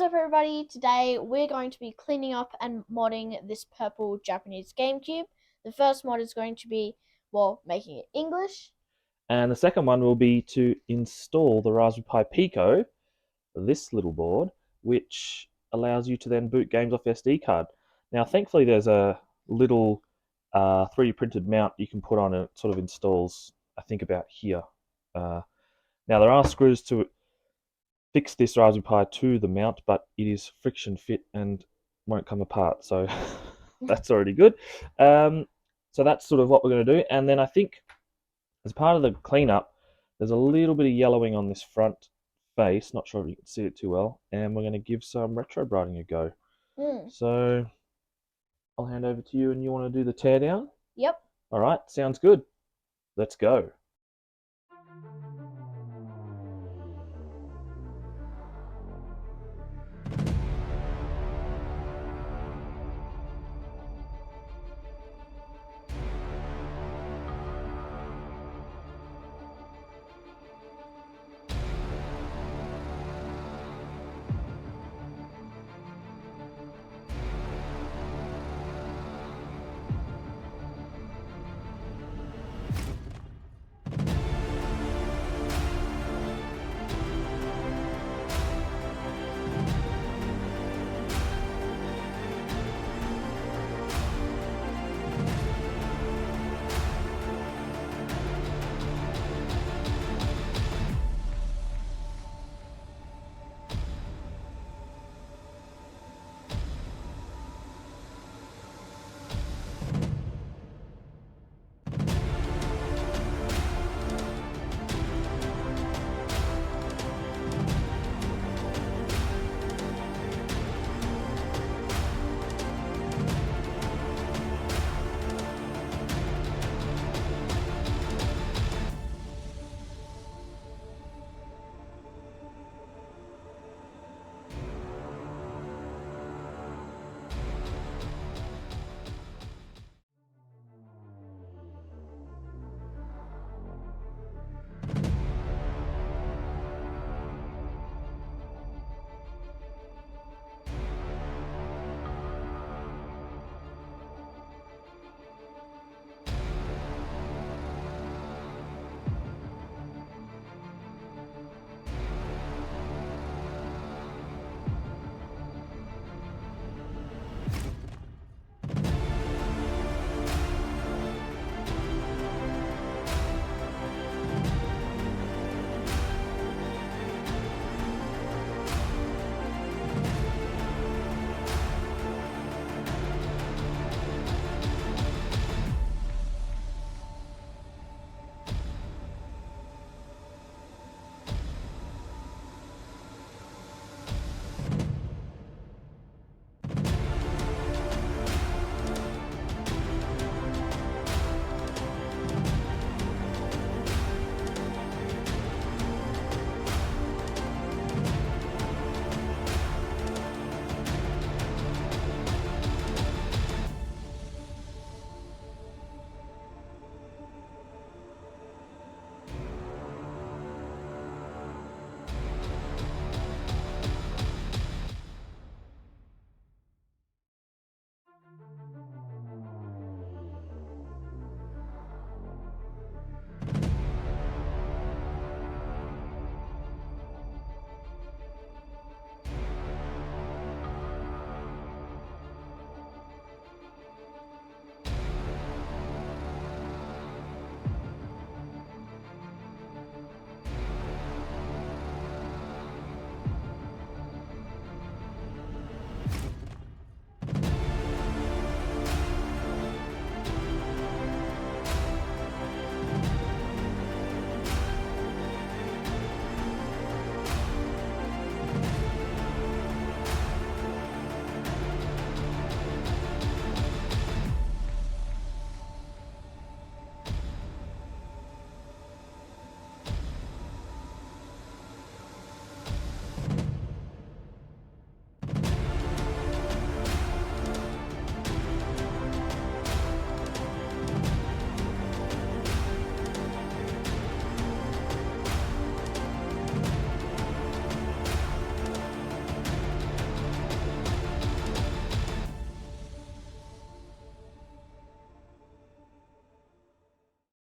is up, everybody? Today we're going to be cleaning up and modding this purple Japanese GameCube. The first mod is going to be, well, making it English. And the second one will be to install the Raspberry Pi Pico, this little board, which allows you to then boot games off SD card. Now, thankfully, there's a little 3D printed mount you can put on, and it sort of installs, I think, about here. Now, there are screws to fix this Raspberry Pi to the mount, but it is friction fit and won't come apart, so that's already good. So that's sort of what we're going to do, and then I think as part of the cleanup, there's a little bit of yellowing on this front face. Not sure if you can see it too well, and we're going to give some retro brighting a go. So I'll hand over to you, and you want to do the teardown? Yep. All right, sounds good. Let's go.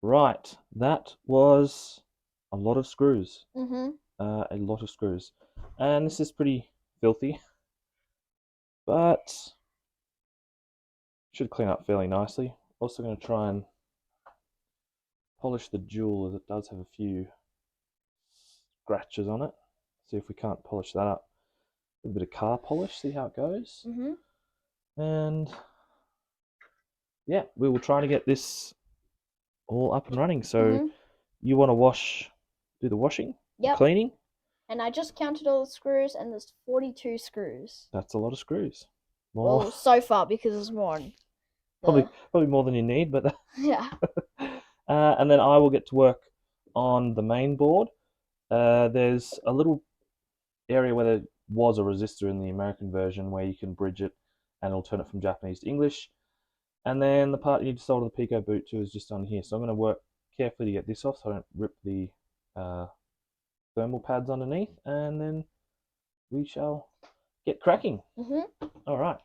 Right, that was a lot of screws. Mm-hmm. A lot of screws. And this is pretty filthy, but should clean up fairly nicely. Also going to try and polish the jewel as it does have a few scratches on it. See if we can't polish that up. A bit of car polish, see how it goes. Mm-hmm. And yeah, we will try to get this all up and running. So Mm-hmm. you want to do the washing, the Yep. cleaning? And I just counted all the screws, and there's 42 screws. That's a lot of screws. More, Well, so far, because there's more on probably the... more than you need, but Yeah. and then I will get to work on the main board. There's a little area where there was a resistor in the American version where you can bridge it and it'll turn it from Japanese to English. And then the part you need to solder the PicoBoot to is just on here. So I'm going to work carefully to get this off so I don't rip the thermal pads underneath, and then we shall get cracking. Mm-hmm. All right.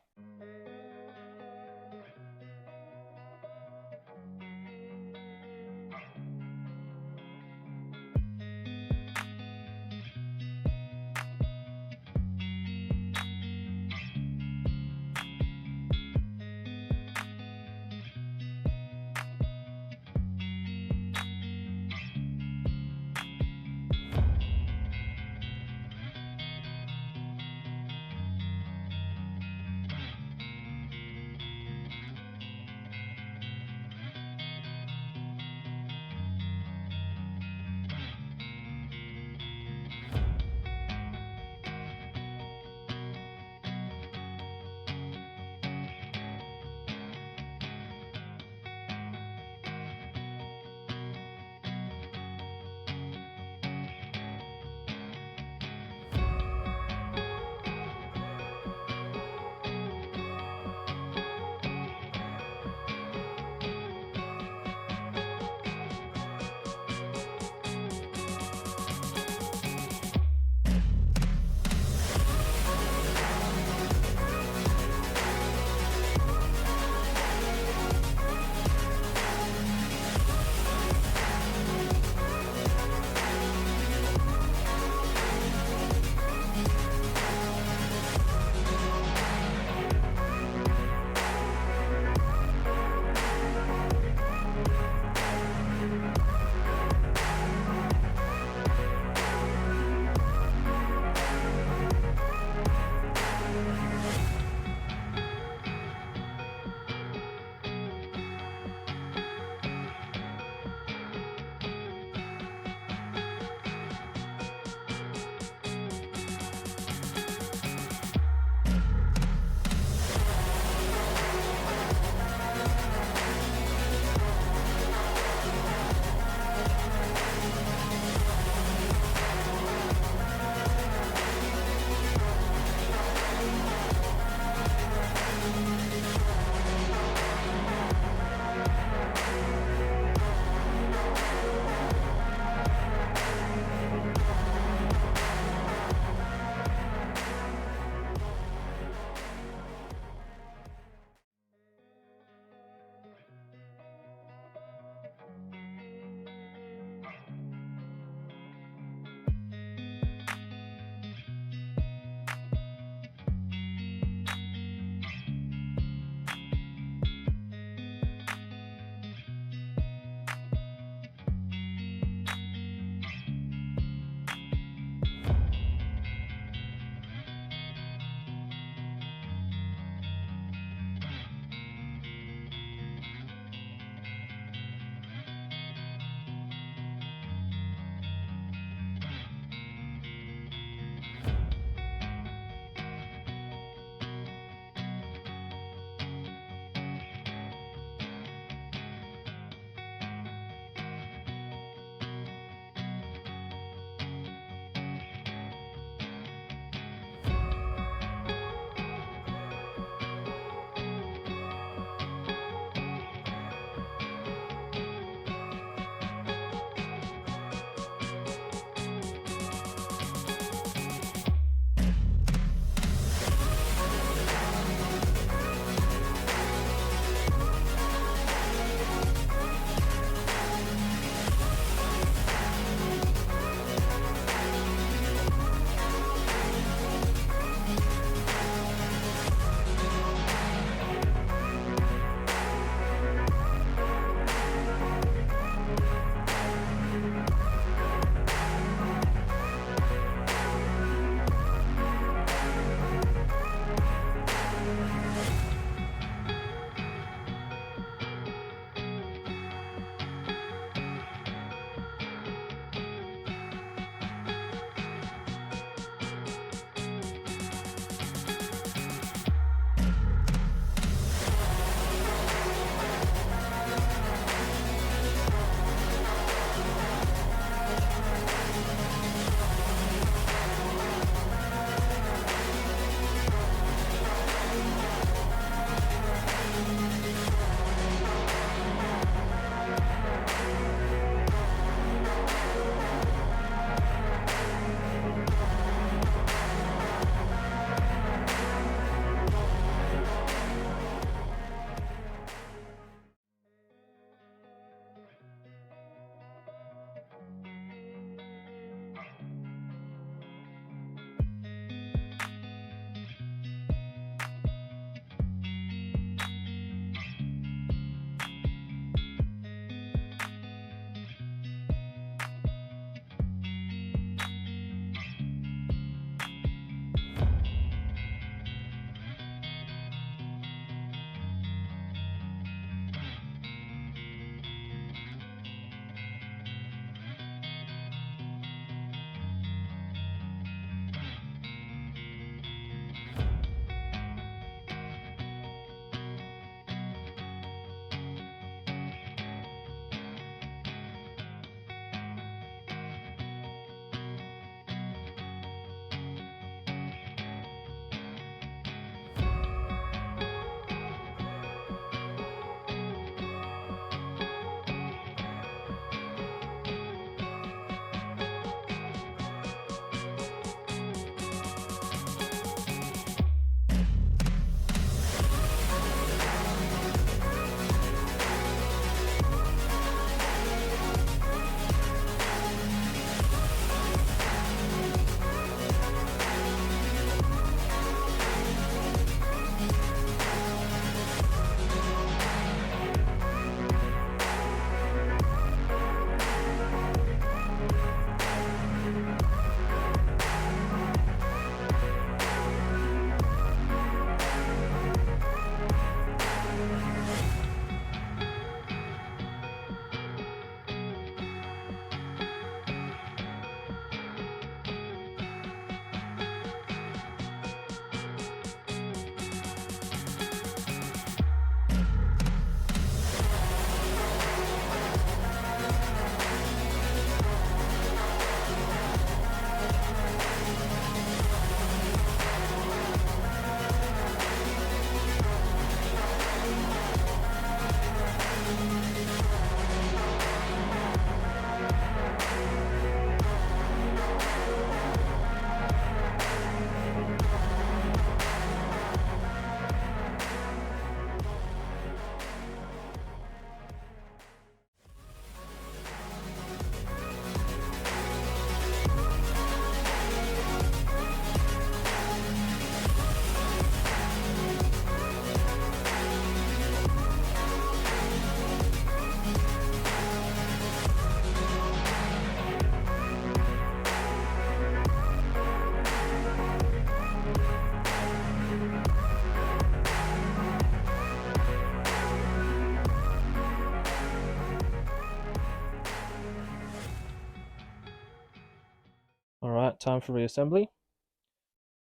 Alright, time for reassembly.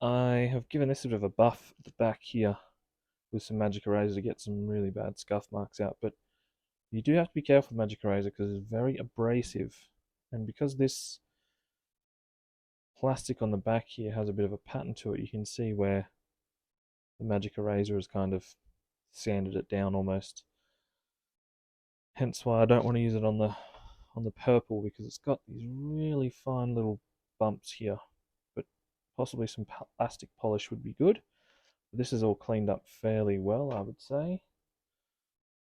I have given this a bit of a buff at the back here with some magic eraser to get some really bad scuff marks out, but you do have to be careful with magic eraser because it's very abrasive, and because this plastic on the back here has a bit of a pattern to it, you can see where the magic eraser has kind of sanded it down almost. Hence why I don't want to use it on the purple, because it's got these really fine little bumps here, but possibly some plastic polish would be good. But this is all cleaned up fairly well, I would say.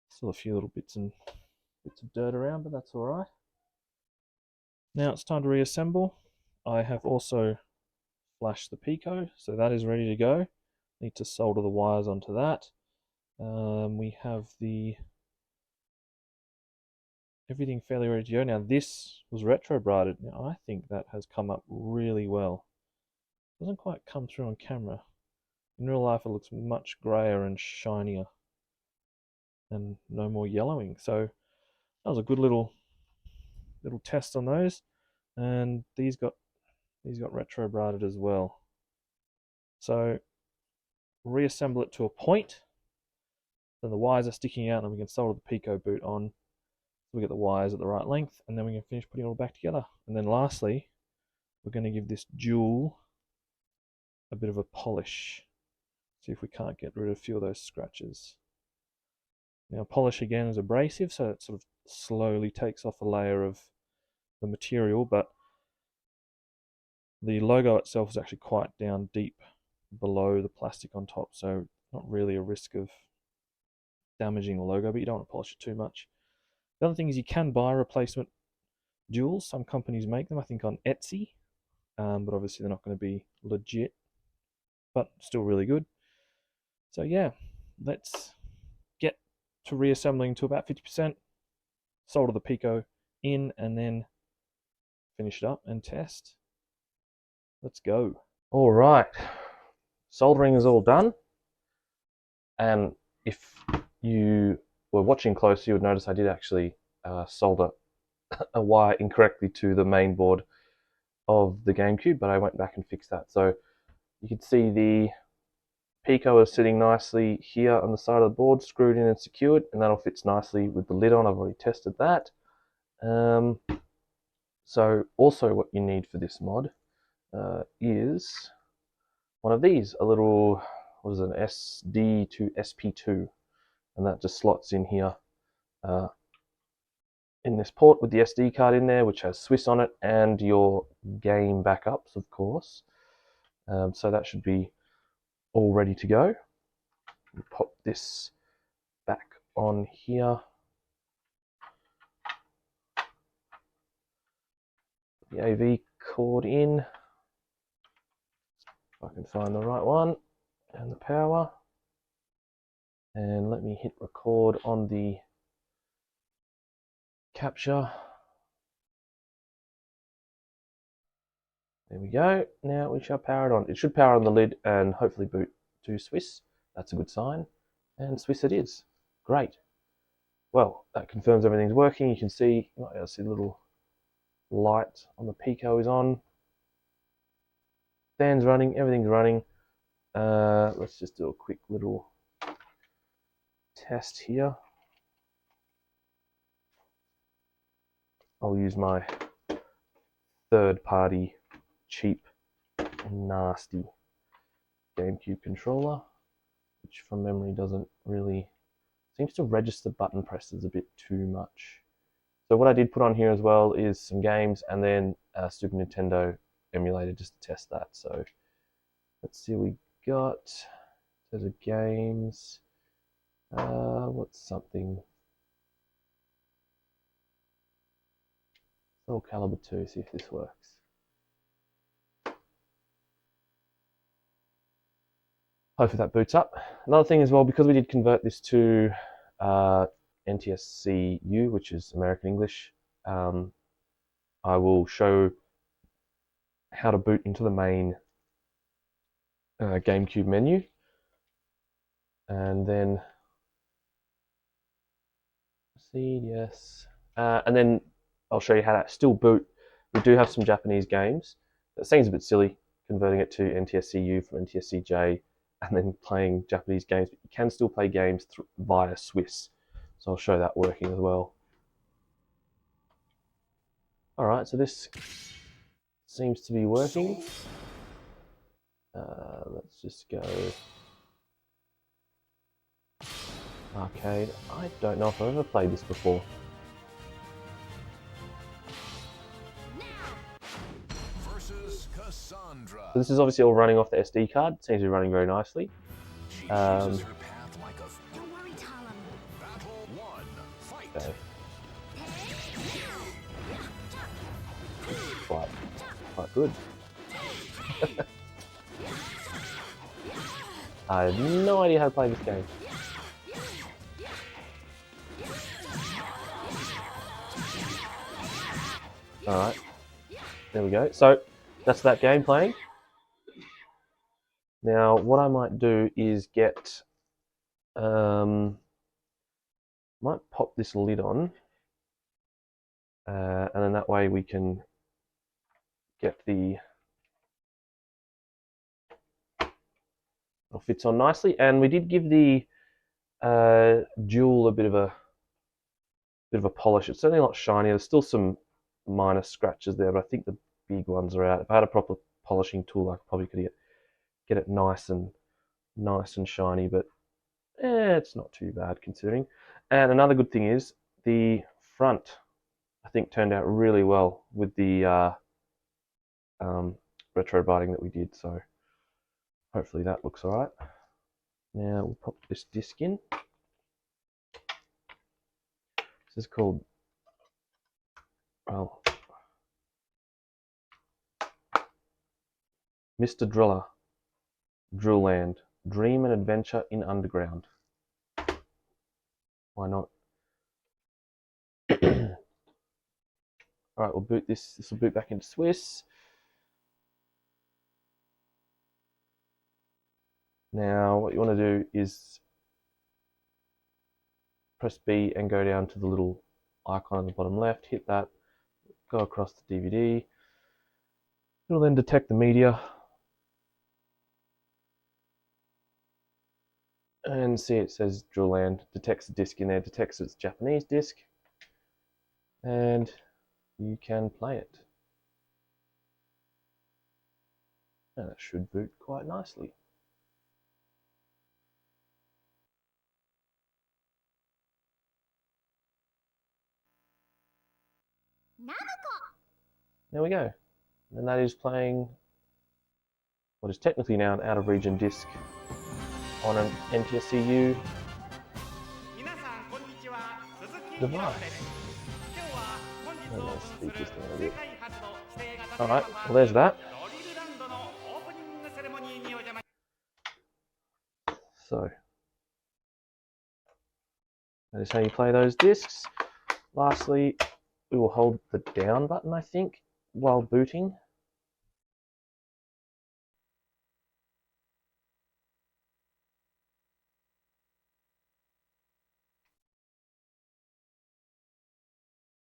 Still a few little bits of dirt around, but that's alright. Now it's time to reassemble. I have also flashed the Pico, so that is ready to go. Need to solder the wires onto that. We have everything fairly ready to go. Now this was retro brighted. Now I think that has come up really well. Doesn't quite come through on camera. In real life it looks much grayer and shinier and no more yellowing. So that was a good little test on those. And these got retro brighted as well. So reassemble it to a point. Then the wires are sticking out and we can solder the PicoBoot on. We get the wires at the right length, and then we can finish putting it all back together. And then lastly, we're going to give this jewel a bit of a polish. See if we can't get rid of a few of those scratches. Now polish again is abrasive, so it sort of slowly takes off a layer of the material, but the logo itself is actually quite down deep below the plastic on top, so not really a risk of damaging the logo, but you don't want to polish it too much. The other thing is you can buy replacement jewels. Some companies make them, I think on Etsy, but obviously they're not going to be legit, but still really good. So yeah, let's get to reassembling to about 50%, solder the Pico in, and then finish it up and test. Let's go. All right, soldering is all done, and if you were watching closely, you would notice I did actually solder a wire incorrectly to the main board of the GameCube, but I went back and fixed that. So you can see the Pico is sitting nicely here on the side of the board, screwed in and secured, and that'll fit nicely with the lid on. I've already tested that. So also what you need for this mod is one of these, a little, what is it, an SD to SP2, and that just slots in here in this port with the SD card in there, which has Swiss on it, and your game backups, of course. So that should be all ready to go. Pop this back on here. The AV cord in, if I can find the right one, and the power. And let me hit record on the capture. There we go. Now we shall power it on. It should power on the lid and hopefully boot to Swiss. That's a good sign. And Swiss it is. Great. Well, that confirms everything's working. You can see, you might be able to see the little light on the Pico is on. Fan's running, everything's running. Let's just do a quick little test here. I'll use my third-party, cheap, nasty GameCube controller, which from memory doesn't really, seems to register button presses a bit too much. So what I did put on here as well is some games and then a Super Nintendo emulator just to test that. So let's see what we got. There's a games. What's something? Soul Calibur 2, see if this works. Hopefully that boots up. Another thing as well, because we did convert this to NTSC-U, which is American English, I will show how to boot into the main GameCube menu. And then, proceed, yes. And then I'll show you how to still boot. We do have some Japanese games, It seems a bit silly converting it to NTSC-U from NTSC-J and then playing Japanese games, but you can still play games via Swiss. So I'll show that working as well. Alright, so this seems to be working. Let's just go arcade. I don't know if I've ever played this before. So this is obviously all running off the SD card. It seems to be running very nicely. Okay. Quite good. I have no idea how to play this game. Alright, there we go. So that's that game playing. Now what I might do is get, might pop this lid on, and then that way we can get the, it fits on nicely. And we did give the dual a bit of a polish. It's certainly not shiny. There's still some minor scratches there, but I think the big ones are out. If I had a proper polishing tool, I probably could get it nice and shiny, but it's not too bad considering. And another good thing is the front, I think, turned out really well with the retro biting that we did, so hopefully that looks alright. Now we'll pop this disc in. This is called, well, Mr. Driller, Drill Land, Dream and Adventure in Underground. Why not? Alright, we'll boot this. This will boot back into Swiss. Now, what you want to do is press B and go down to the little icon on the bottom left, hit that, go across the DVD. It'll then detect the media. And see, it says Drill Land, detects the disc in there, detects it's Japanese disc, and you can play it. And it should boot quite nicely. There we go. And that is playing what is technically now an out-of-region disc on an NTSC-U device. Alright, well there's that. So, that is how you play those discs. Lastly, we will hold the down button, I think, while booting.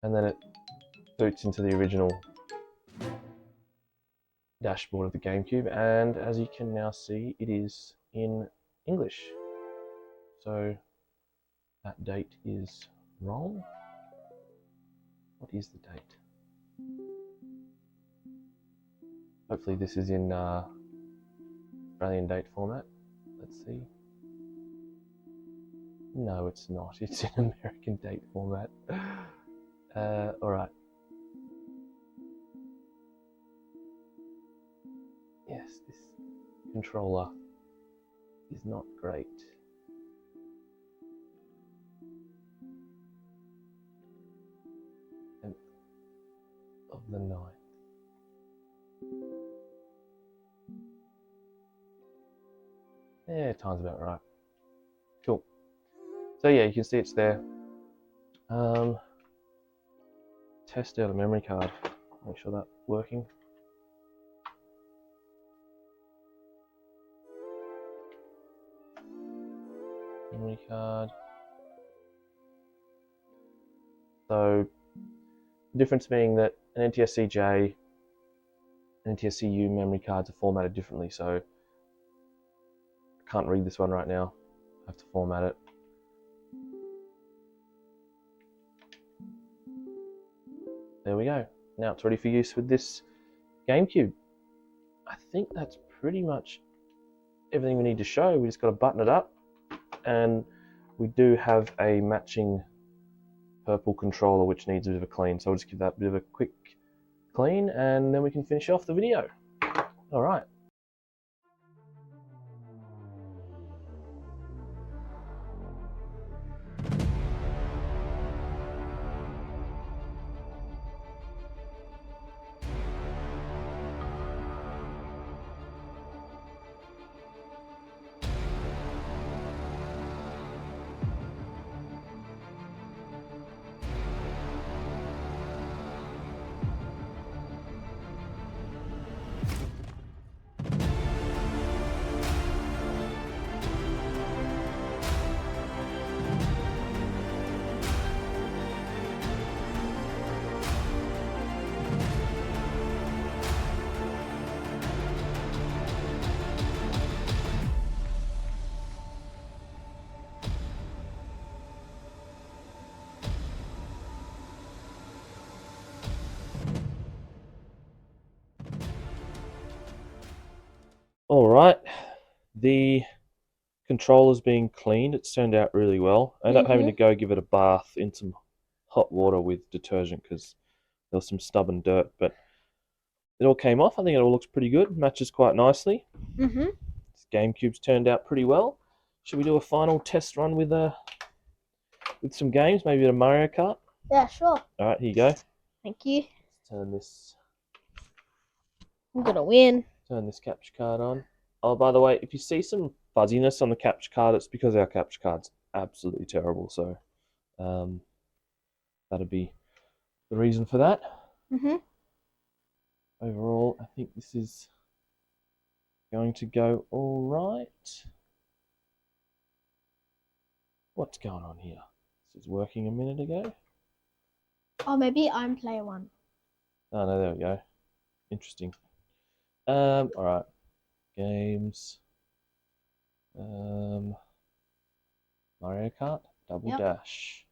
And then it boots into the original dashboard of the GameCube, and as you can now see, it is in English. So that date is wrong. What is the date? Hopefully this is in Australian date format. Let's see. No, it's not. It's in American date format. Alright. Yes, this controller is not great. And of the 9th. Yeah, time's about right. Cool. So yeah, you can see it's there. Test out a memory card. Make sure that's working. Memory card. So the difference being that an NTSC-J NTSCU memory cards are formatted differently, so I can't read this one right now. I have to format it. There we go. Now it's ready for use with this GameCube. I think that's pretty much everything we need to show. We just got to button it up, and we do have a matching purple controller which needs a bit of a clean, so I'll just give that a bit of a quick clean and then we can finish off the video. Alright. Alright, the controller's being cleaned. It's turned out really well. I ended up having to go give it a bath in some hot water with detergent because there was some stubborn dirt, but it all came off. I think it all looks pretty good. Matches quite nicely. This GameCube's turned out pretty well. Should we do a final test run with some games? Maybe a Mario Kart? Yeah, sure. Alright, here you go. Thank you. Let's turn this. I'm gonna win. Turn this capture card on. Oh, by the way, if you see some fuzziness on the capture card, it's because our capture card's absolutely terrible. So, that'd be the reason for that. Overall, I think this is going to go all right. What's going on here? This was working a minute ago. Oh, maybe I'm player one. Oh no, there we go. Interesting. Alright. Games. Mario Kart, Double Dash.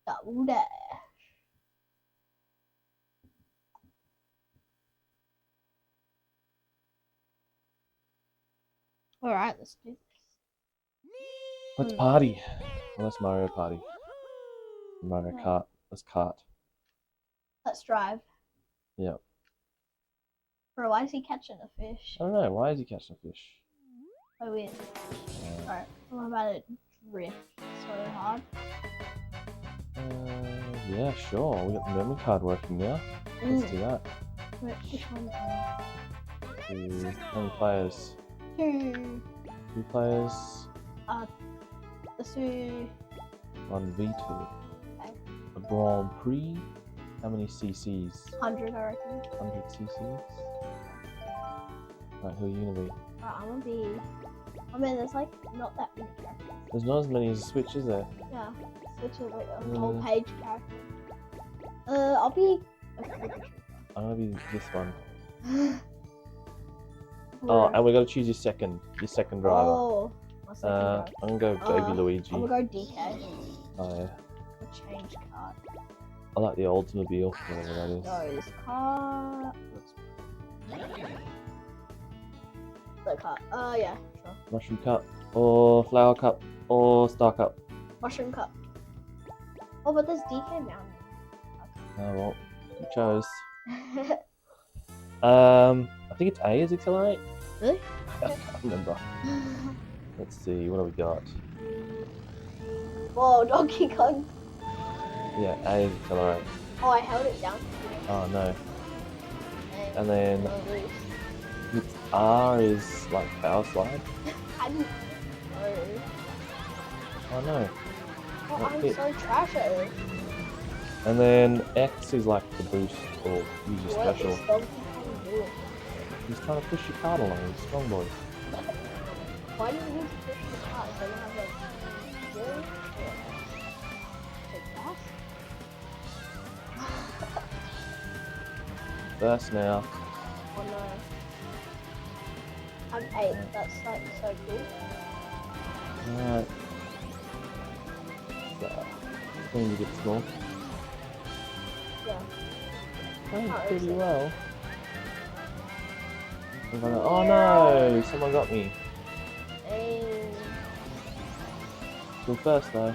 Double Dash. Alright, let's do this. Let's party. Well, let's Mario Party. Mario Kart. Let's kart. Let's drive. Yeah. Bro, why is he catching a fish? I don't know. Why is he catching a fish? Oh, weird. Alright, I'm about to drift so hard. Yeah, sure. We got the memory card working now. Let's do that. Which one? How many players? 2. 2 players. Let's do 1v2. Okay. A Grand Prix. How many CCs? 100, I reckon. 100 CCs. Right, who are you gonna be? I'm gonna be. I mean, there's like not that many characters. There's not as many as a Switch, is there? Yeah, Switch is like a whole page character. I'll be. I'm gonna be this one. Oh, and we gotta choose your second driver. Oh, my second driver. I'm gonna go Baby Luigi. I'm gonna go DK. Oh yeah. I'll change card. I like the Oldsmobile, whatever that is. No, this car. The car. Yeah, sure. Mushroom Cup, or Flower Cup, or Star Cup. Mushroom Cup. Oh, but there's DK Mountain. Oh well, you chose. I think it's A is accelerate. Really? I can't remember. Let's see, what do we got? Whoa, Donkey Kong. Yeah, A is accelerate. Oh, I held it down. Oh no. And then R is like power slide. I didn't know. Oh no. Oh, I'm so trash at it. And then X is like the boost or use your What special. is Donkey Kong doing? He's trying to push your card along, he's a strong boy. Why do you need to push the car? So you have like really? First now. Oh no. I'm 8. That's like so cool. Alright. So, when you get small. Yeah. Playing Oh, pretty okay. well. Oh no! Someone got me. Hey. Still first though. I'm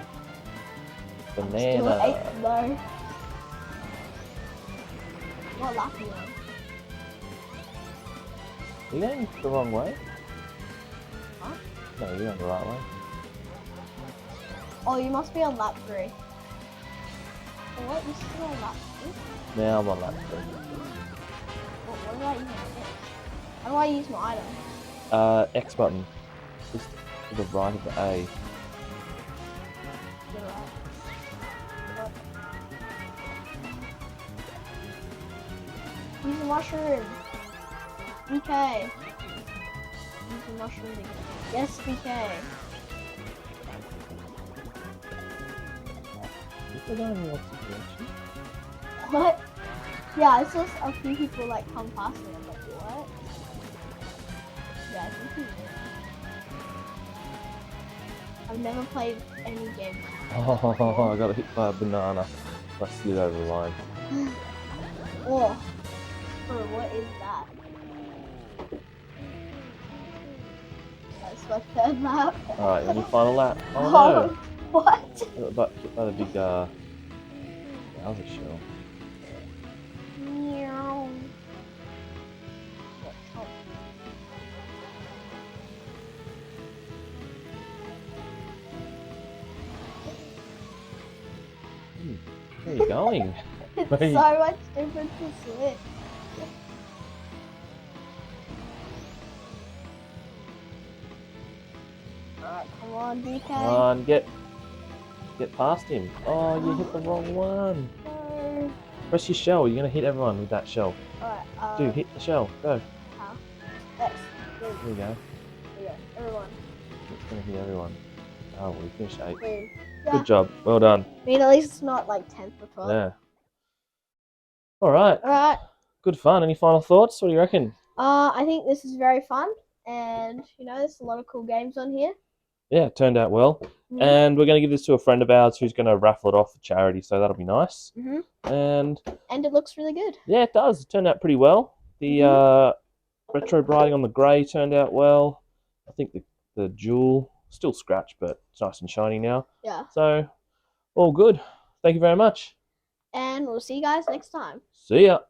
still Banana. 8th though. What lap are you on? You're going the wrong way? Huh? No, you're on the right way. Oh, you must be on lap 3. Oh, what? You're still on lap 3? Now I'm on lap 3. What about you? How do I use my item? X button. Just to the right of the A. You're right. What? Use a mushroom. BK. Use a mushroom again. Yes, BK. I don't know what's the direction. What? Yeah, it's just a few people like come past me. I'm like, what? Yeah, I think he's it. I've never played any game. Oh, I got hit by a banana. I slid over the line. Oh, bro, what is that? That's my 3rd lap. Alright, any final lap? Oh no! What? I got hit by the big Bowser shell. Meow. Where are you going? It's Wait. so much different to Switch. Alright, come on, DK. Come on, get past him. Oh, you hit the wrong one. No. Press your shell. You're gonna hit everyone with that shell. Alright, Dude, hit the shell. Go. how? X. There you go. There you go. Everyone. It's gonna hit everyone. Oh, we finished 8th. Boom. Yeah. Good job. Well done. I mean, at least it's not like 10th or 12th. Yeah. All right. Alright. Good fun. Any final thoughts? What do you reckon? I think this is very fun. And, you know, there's a lot of cool games on here. Yeah, it turned out well. Mhm. And we're going to give this to a friend of ours who's going to raffle it off for charity, so that'll be nice. Mhm. And it looks really good. yeah, it does. It turned out pretty well. The retro brighting on the grey turned out well. I think the jewel, still scratched, but it's nice and shiny now. Yeah. So, all good. Thank you very much. And we'll see you guys next time. See ya.